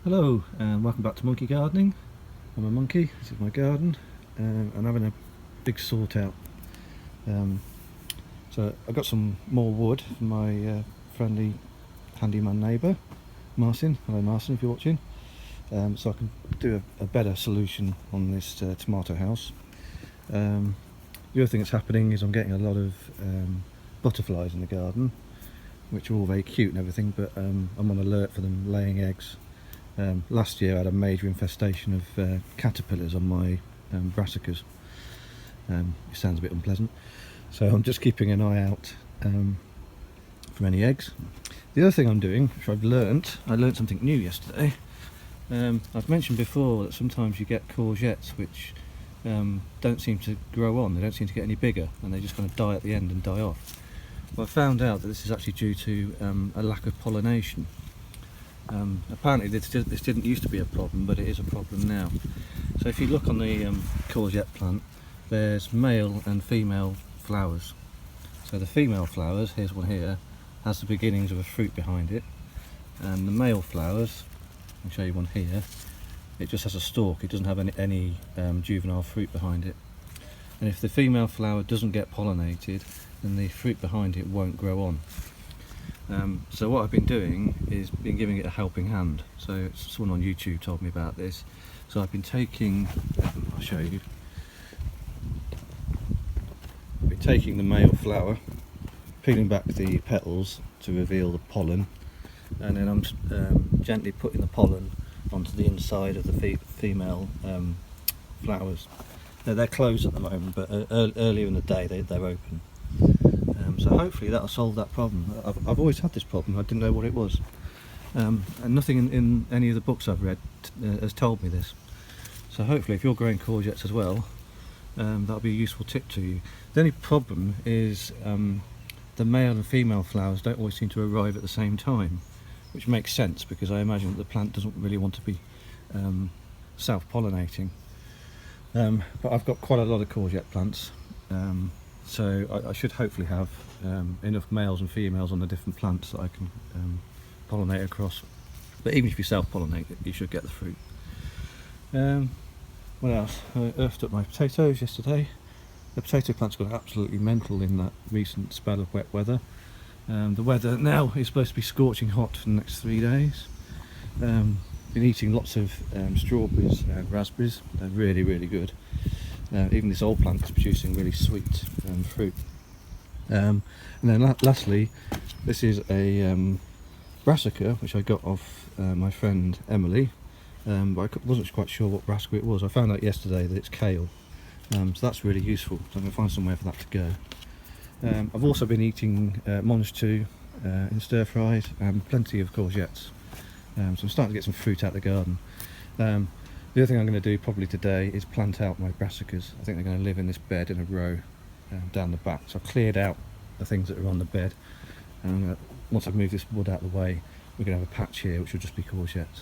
Hello and welcome back to Monkey Gardening. I'm a monkey, this is my garden, and I'm having a big sort out. So I got some more wood from my friendly handyman neighbour, Martin. Hello Martin if you're watching. So I can do a better solution on this tomato house. The other thing that's happening is I'm getting a lot of butterflies in the garden, which are all very cute and everything, but I'm on alert for them laying eggs. Last year I had a major infestation of caterpillars on my brassicas. It sounds a bit unpleasant, so I'm just keeping an eye out for any eggs. The other thing I'm doing, which I learnt something new yesterday. I've mentioned before that sometimes you get courgettes which don't seem to grow on, they don't seem to get any bigger, and they just kind of die at the end and die off. Well, I found out that this is actually due to a lack of pollination. Apparently this didn't used to be a problem, but it is a problem now. So if you look on the courgette plant, there's male and female flowers. So the female flowers, here's one here, has the beginnings of a fruit behind it, and the male flowers, I'll show you one here, it just has a stalk, it doesn't have any juvenile fruit behind it. And if the female flower doesn't get pollinated, then the fruit behind it won't grow on. So what I've been doing is been giving it a helping hand. So someone on YouTube told me about this. So I've been taking, I'll show you. I've been taking the male flower, peeling back the petals to reveal the pollen, and then I'm gently putting the pollen onto the inside of the female flowers. They're closed at the moment, but earlier in the day they're open. So hopefully that'll solve that problem. I've always had this problem, I didn't know what it was. And nothing in any of the books I've read has told me this. So hopefully if you're growing courgettes as well, that'll be a useful tip to you. The only problem is the male and female flowers don't always seem to arrive at the same time, which makes sense because I imagine that the plant doesn't really want to be self-pollinating. But I've got quite a lot of courgette plants. So I should hopefully have enough males and females on the different plants that I can pollinate across. But even if you self-pollinate it, you should get the fruit. What else? I earthed up my potatoes yesterday. The potato plants got absolutely mental in that recent spell of wet weather. The weather now is supposed to be scorching hot for the next 3 days. Been eating lots of strawberries and raspberries. They're really, really good. Even this old plant is producing really sweet fruit. And then lastly, this is a brassica which I got off my friend Emily, but I wasn't quite sure what brassica it was. I found out yesterday that it's kale, so that's really useful, so I'm going to find somewhere for that to go. I've also been eating mange tout in stir fries and plenty of courgettes, so I'm starting to get some fruit out of the garden. The other thing I'm going to do probably today is plant out my brassicas. I think they're going to live in this bed in a row down the back. So I've cleared out the things that are on the bed, and once I've moved this wood out of the way, we're going to have a patch here which will just be courgettes.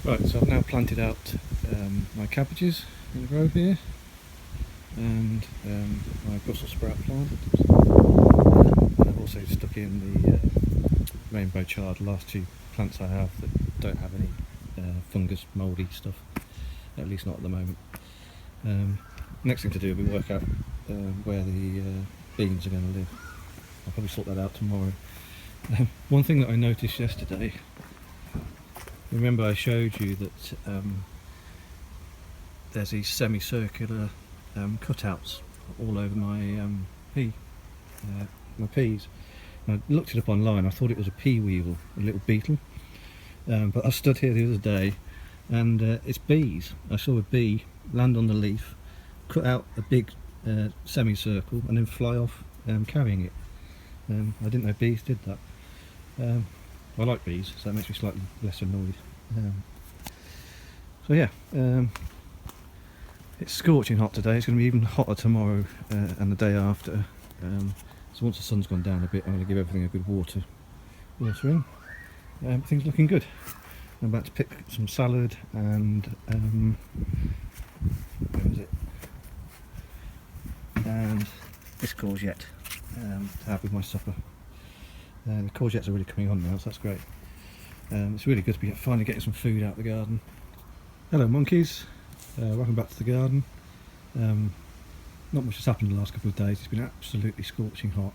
Right, so I've now planted out my cabbages in a row here, and my Brussels sprout plant, and I've also stuck in the rainbow chard, the last two plants I have that don't have any fungus, mouldy stuff, at least not at the moment. Next thing to do will be work out where the beans are going to live. I'll probably sort that out tomorrow. One thing that I noticed yesterday, remember I showed you that there's these semicircular cutouts all over my my peas. And I looked it up online, I thought it was a pea weevil, a little beetle. But I stood here the other day and it's bees. I saw a bee land on the leaf, cut out a big semicircle and then fly off carrying it. I didn't know bees did that. I like bees, so that makes me slightly less annoyed. So yeah, it's scorching hot today. It's going to be even hotter tomorrow and the day after. So once the sun's gone down a bit, I'm going to give everything a good watering. Things looking good. I'm about to pick some salad and where is it? And this courgette to have with my supper. The courgettes are really coming on now, so that's great. It's really good to be finally getting some food out of the garden. Hello monkeys, welcome back to the garden. Not much has happened in the last couple of days. It's been absolutely scorching hot,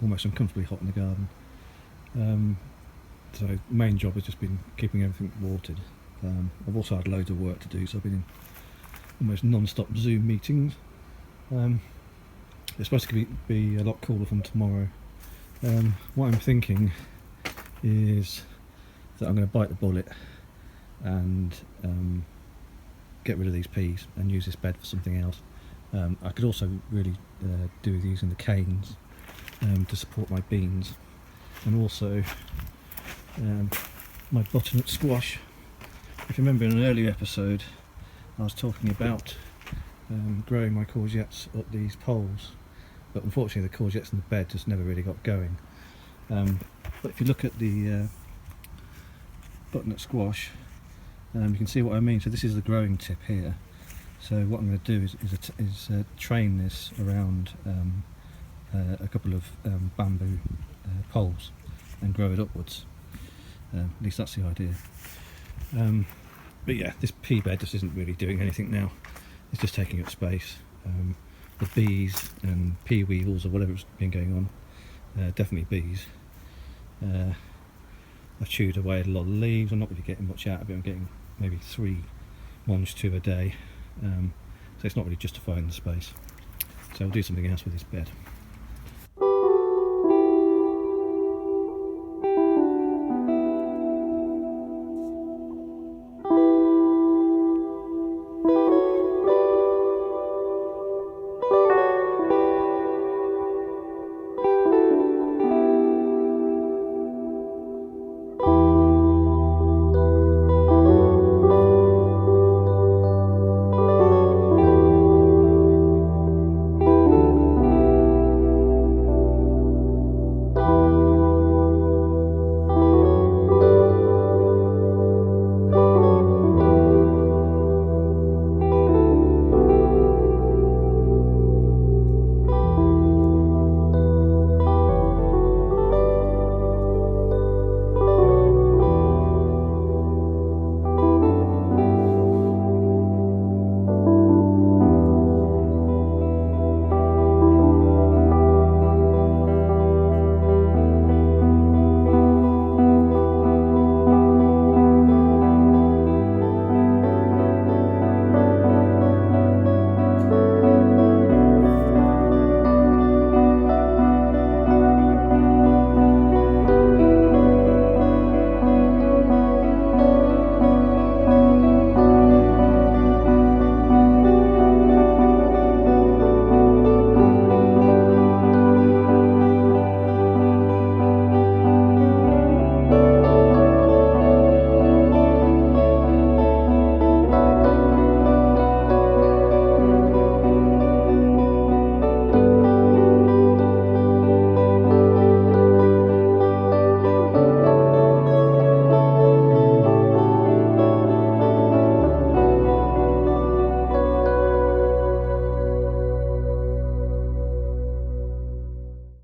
almost uncomfortably hot in the garden. So the main job has just been keeping everything watered. I've also had loads of work to do, so I've been in almost non-stop Zoom meetings. It's supposed to be a lot cooler from tomorrow. What I'm thinking is that I'm going to bite the bullet and get rid of these peas and use this bed for something else. I could also really do with using the canes to support my beans, and also my butternut squash. If you remember in an earlier episode I was talking about growing my courgettes up these poles, but unfortunately the courgettes in the bed just never really got going. But if you look at the butternut squash, you can see what I mean. So this is the growing tip here. So what I'm going to do is train this around a couple of bamboo poles and grow it upwards. At least that's the idea. But yeah, this pea bed just isn't really doing anything now. It's just taking up space. The bees and pea weevils or whatever's been going on, definitely bees. I've chewed away a lot of leaves. I'm not really getting much out of it. I'm getting maybe 3 2 a day. So it's not really justifying the space. So I'll do something else with this bed.